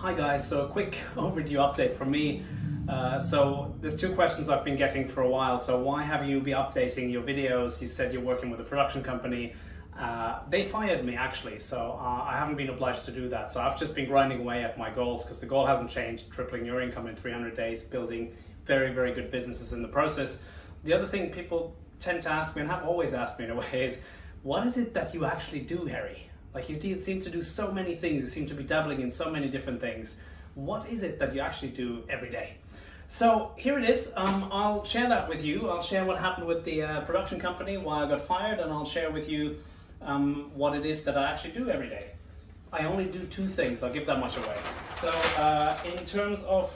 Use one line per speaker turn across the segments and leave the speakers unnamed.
Hi guys, so a quick overdue update from me. So there's two questions I've been getting for a while. So why have you been updating your videos? You said you're working with a production company. They fired me actually, so I haven't been obliged to do that. So I've just been grinding away at my goals because the goal hasn't changed, tripling your income in 300 days, building very, very good businesses in the process. The other thing people tend to ask me, and have always asked me in a way, is what is it that you actually do, Hery? Like you seem to do so many things, you seem to be dabbling in so many different things. What is it that you actually do every day? So here it is. I'll share that with you. I'll share what happened with the production company, why I got fired, and I'll share with you what it is that I actually do every day. I only do two things, I'll give that much away. So in terms of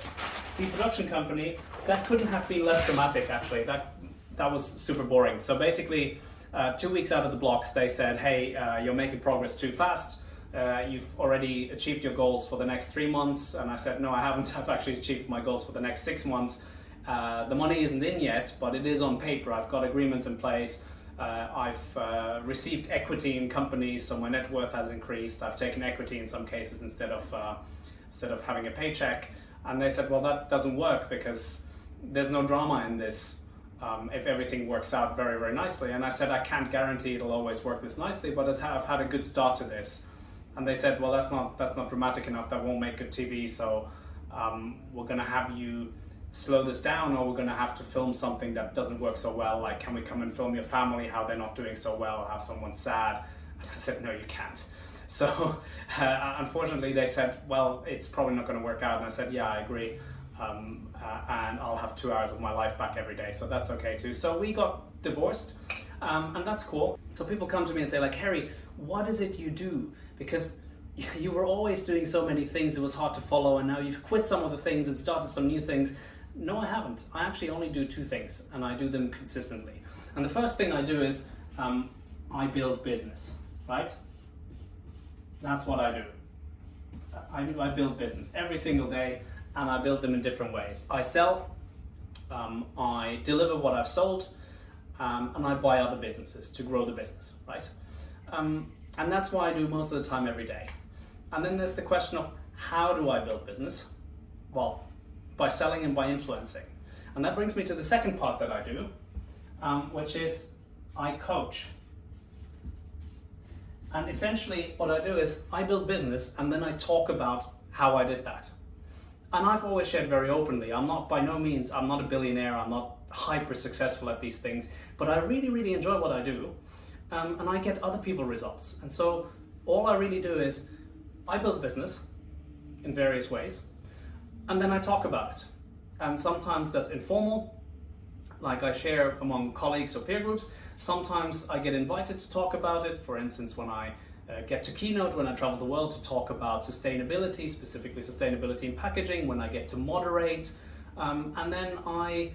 the production company, that couldn't have been less dramatic actually. That was super boring. So basically, 2 weeks out of the blocks, they said, hey, you're making progress too fast. You've already achieved your goals for the next 3 months. And I said, no, I haven't. I've actually achieved my goals for the next 6 months. The money isn't in yet, but it is on paper. I've got agreements in place. I've received equity in companies, so my net worth has increased. I've taken equity in some cases instead of having a paycheck. And they said, well, that doesn't work because there's no drama in this. If everything works out very, very nicely. And I said, I can't guarantee it'll always work this nicely, but I've had a good start to this. And they said, well, that's not dramatic enough, that won't make good TV, so we're gonna have you slow this down, or we're gonna have to film something that doesn't work so well, like can we come and film your family, how they're not doing so well, how someone's sad. And I said, no, you can't. So unfortunately they said, well, it's probably not gonna work out. And I said, yeah, I agree. And I'll have 2 hours of my life back every day, so that's okay too. So we got divorced, and that's cool. So people come to me and say like, Hery, what is it you do? Because you were always doing so many things, it was hard to follow, and now you've quit some of the things and started some new things. No, I haven't. I actually only do two things, and I do them consistently. And the first thing I do is I build business, right? That's what I do. I build business every single day. And I build them in different ways. I sell, I deliver what I've sold, and I buy other businesses to grow the business, right? And that's what I do most of the time every day. And then there's the question of how do I build business? Well, by selling and by influencing. And that brings me to the second part that I do, which is I coach. And essentially what I do is I build business and then I talk about how I did that. And I've always shared very openly. I'm not, by no means, I'm not a billionaire, I'm not hyper successful at these things, but I really, really enjoy what I do, and I get other people results. And so all I really do is I build business in various ways, and then I talk about it. And sometimes that's informal, like I share among colleagues or peer groups. Sometimes I get invited to talk about it, for instance, when I get to keynote, when I travel the world to talk about sustainability, specifically sustainability in packaging, when I get to moderate, and then I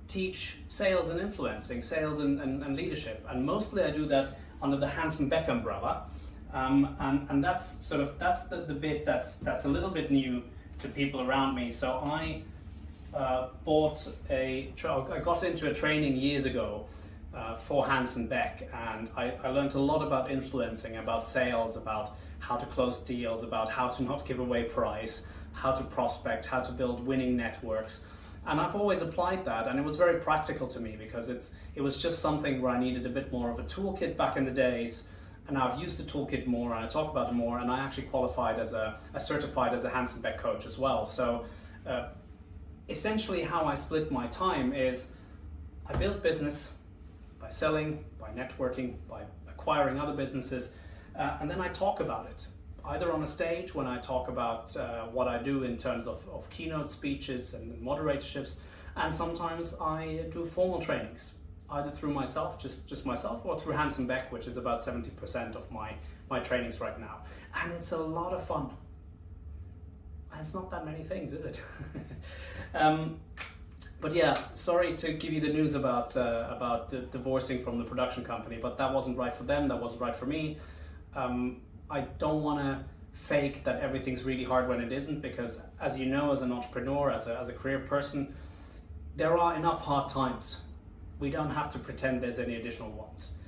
teach sales and influencing, sales and leadership. And mostly I do that under the Hansen Beck umbrella. And that's the bit that's a little bit new to people around me. So I got into a training years ago for Hansen Beck, and I learned a lot about influencing, about sales, about how to close deals, about how to not give away price, how to prospect, how to build winning networks. And I've always applied that, and it was very practical to me because it was just something where I needed a bit more of a toolkit back in the days, and now I've used the toolkit more and I talk about it more, and I actually qualified as certified as a Hansen Beck coach as well. So essentially how I split my time is I build business by selling, by networking, by acquiring other businesses, and then I talk about it, either on a stage when I talk about what I do in terms of keynote speeches and moderatorships, and sometimes I do formal trainings, either through myself, just myself, or through Hansen Beck, which is about 70% of my trainings right now. And it's a lot of fun. And it's not that many things, is it? But yeah, sorry to give you the news about divorcing from the production company, but that wasn't right for them, that wasn't right for me. I don't want to fake that everything's really hard when it isn't, because as you know, as an entrepreneur, as a career person, there are enough hard times. We don't have to pretend there's any additional ones.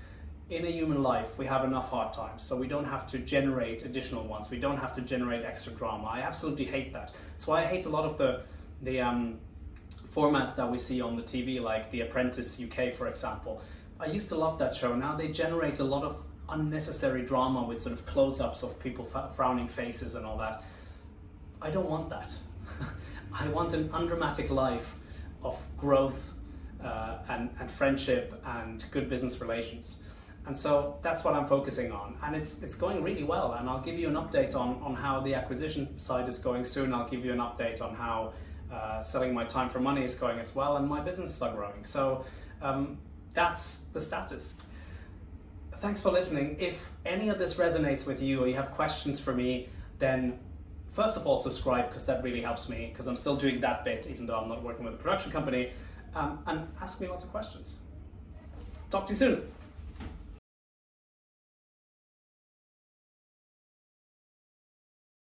in a human life, we have enough hard times, so we don't have to generate additional ones. We don't have to generate extra drama. I absolutely hate that. That's why I hate a lot of the formats that we see on the TV, like The Apprentice UK, for example. I used to love that show. Now they generate a lot of unnecessary drama with sort of close-ups of people frowning faces and all that. I don't want that. I want an undramatic life of growth and friendship and good business relations. And so that's what I'm focusing on, and it's going really well, and I'll give you an update on how the acquisition side is going soon. I'll give you an update on how selling my time for money is going as well, and my businesses are growing. So that's the status. Thanks for listening. If any of this resonates with you or you have questions for me, then first of all subscribe, because that really helps me, because I'm still doing that bit even though I'm not working with a production company, and ask me lots of questions. Talk to you soon.